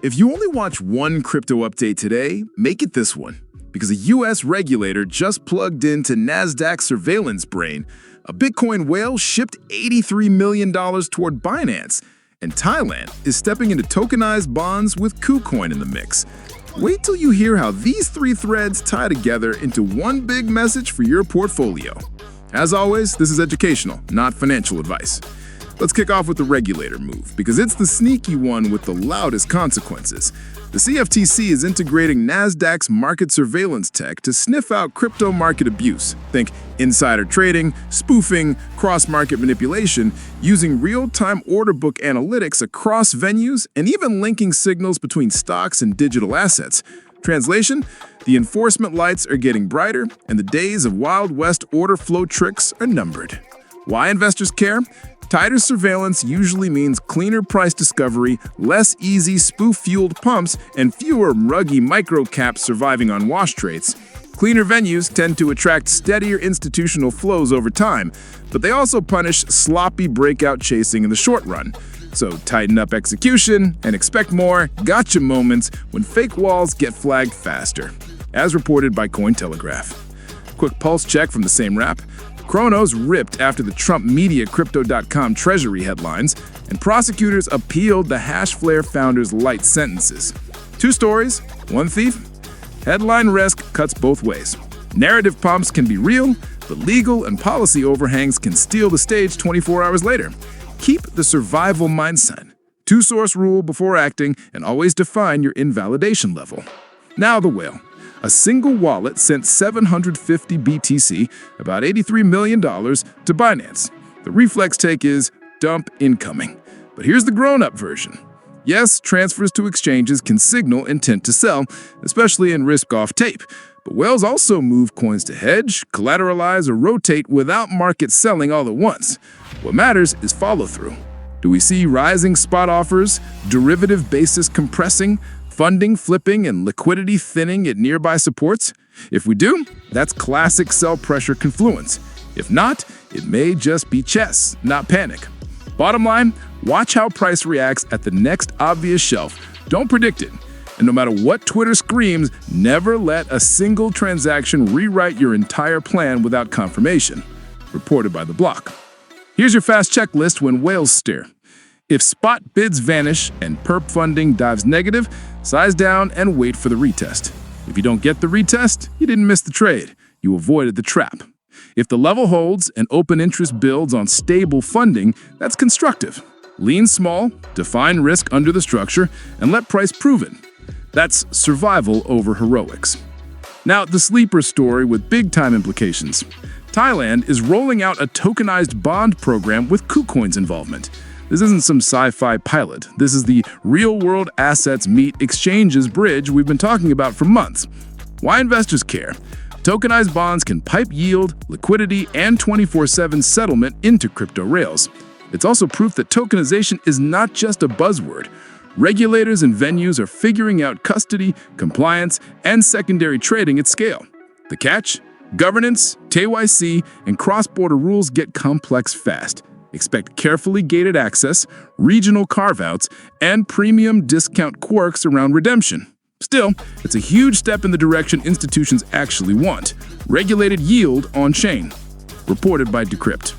If you only watch one crypto update today, make it this one. Because a US regulator just plugged into Nasdaq surveillance brain, a Bitcoin whale shipped $83 million toward Binance, and Thailand is stepping into tokenized bonds with KuCoin in the mix. Wait till you hear how these three threads tie together into one big message for your portfolio. As always, this is educational, not financial advice. Let's kick off with the regulator move, because it's the sneaky one with the loudest consequences. The CFTC is integrating Nasdaq's market surveillance tech to sniff out crypto market abuse. Think insider trading, spoofing, cross-market manipulation, using real-time order book analytics across venues, and even linking signals between stocks and digital assets. Translation: the enforcement lights are getting brighter, and the days of Wild West order flow tricks are numbered. Why investors care? Tighter surveillance usually means cleaner price discovery, less easy spoof-fueled pumps, and fewer ruggy microcaps surviving on wash trades. Cleaner venues tend to attract steadier institutional flows over time, but they also punish sloppy breakout chasing in the short run. So tighten up execution and expect more gotcha moments when fake walls get flagged faster, as reported by Cointelegraph. Quick pulse check from the same wrap. Chronos ripped after the Trump media Crypto.com treasury headlines, and prosecutors appealed the Hashflare founder's light sentences. Two stories, one thief. Headline risk cuts both ways. Narrative pumps can be real, but legal and policy overhangs can steal the stage 24 hours later. Keep the survival mindset. Two-source rule before acting, and always define your invalidation level. Now the whale. A single wallet sent 750 BTC, about $83 million, to Binance. The reflex take is dump incoming. But here's the grown-up version. Yes, transfers to exchanges can signal intent to sell, especially in risk-off tape. But whales also move coins to hedge, collateralize, or rotate without market selling all at once. What matters is follow-through. Do we see rising spot offers, derivative basis compressing, funding flipping, and liquidity thinning at nearby supports? If we do, that's classic sell pressure confluence. If not, it may just be chess, not panic. Bottom line, watch how price reacts at the next obvious shelf. Don't predict it. And no matter what Twitter screams, never let a single transaction rewrite your entire plan without confirmation. Reported by The Block. Here's your fast checklist when whales stare. If spot bids vanish and perp funding dives negative, size down and wait for the retest. If you don't get the retest, you didn't miss the trade. You avoided the trap. If the level holds and open interest builds on stable funding, that's constructive. Lean small, define risk under the structure, and let price prove it. That's survival over heroics. Now, the sleeper story with big-time implications. Thailand is rolling out a tokenized bond program with KuCoin's involvement. This isn't some sci-fi pilot. This is the real-world assets meet exchanges bridge we've been talking about for months. Why investors care? Tokenized bonds can pipe yield, liquidity, and 24/7 settlement into crypto rails. It's also proof that tokenization is not just a buzzword. Regulators and venues are figuring out custody, compliance, and secondary trading at scale. The catch? Governance, KYC, and cross-border rules get complex fast. Expect carefully gated access, regional carve-outs, and premium discount quirks around redemption. Still, it's a huge step in the direction institutions actually want: regulated yield on-chain. Reported by Decrypt.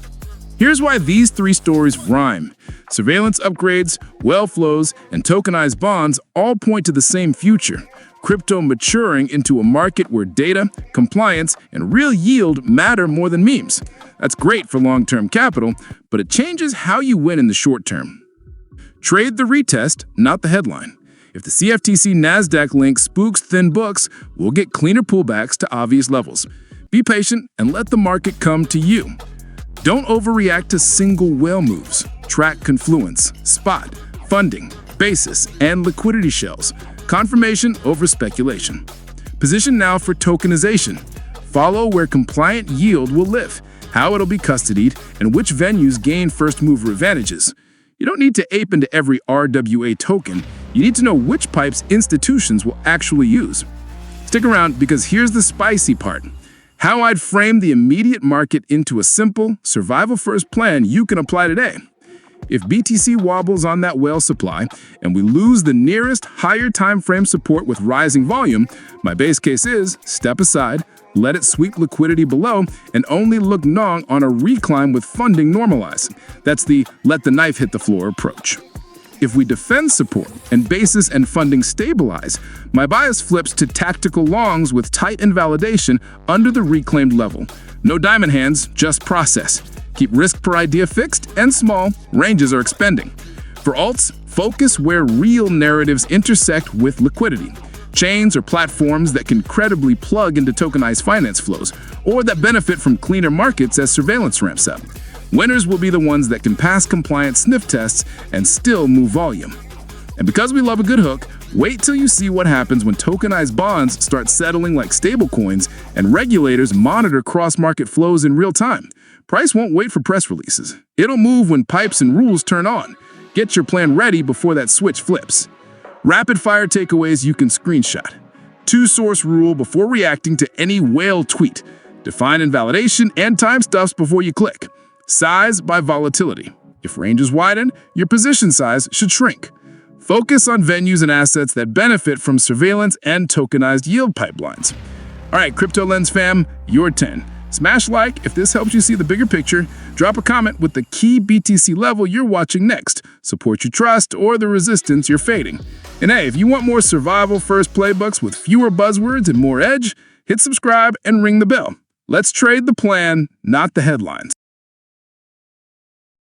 Here's why these three stories rhyme. Surveillance upgrades, whale flows, and tokenized bonds all point to the same future: crypto maturing into a market where data, compliance, and real yield matter more than memes. That's great for long-term capital, but it changes how you win in the short term. Trade the retest, not the headline. If the CFTC Nasdaq link spooks thin books, we'll get cleaner pullbacks to obvious levels. Be patient and let the market come to you. Don't overreact to single whale moves. Track confluence, spot, funding, basis, and liquidity shells. Confirmation over speculation. Position now for tokenization. Follow where compliant yield will live, how it'll be custodied, and which venues gain first-mover advantages. You don't need to ape into every RWA token. You need to know which pipes institutions will actually use. Stick around, because here's the spicy part: how I'd frame the immediate market into a simple, survival-first plan you can apply today. If BTC wobbles on that whale supply and we lose the nearest higher time frame support with rising volume, my base case is step aside, let it sweep liquidity below, and only look long on a reclimb with funding normalizing. That's the let the knife hit the floor approach. If we defend support and basis and funding stabilize, my bias flips to tactical longs with tight invalidation under the reclaimed level. No diamond hands, just process. Keep risk per idea fixed and small, ranges are expending. For alts, focus where real narratives intersect with liquidity. Chains or platforms that can credibly plug into tokenized finance flows, or that benefit from cleaner markets as surveillance ramps up. Winners will be the ones that can pass compliant sniff tests and still move volume. And because we love a good hook, wait till you see what happens when tokenized bonds start settling like stablecoins and regulators monitor cross-market flows in real time. Price won't wait for press releases. It'll move when pipes and rules turn on. Get your plan ready before that switch flips. Rapid-fire takeaways you can screenshot. Two-source rule before reacting to any whale tweet. Define invalidation and time stuffs before you click. Size by volatility. If ranges widen, your position size should shrink. Focus on venues and assets that benefit from surveillance and tokenized yield pipelines. All right, Crypto Lens fam, your 10. Smash like if this helps you see the bigger picture. Drop a comment with the key BTC level you're watching next. Support you trust or the resistance you're fading. And hey, if you want more survival first playbooks with fewer buzzwords and more edge, hit subscribe and ring the bell. Let's trade the plan, not the headlines.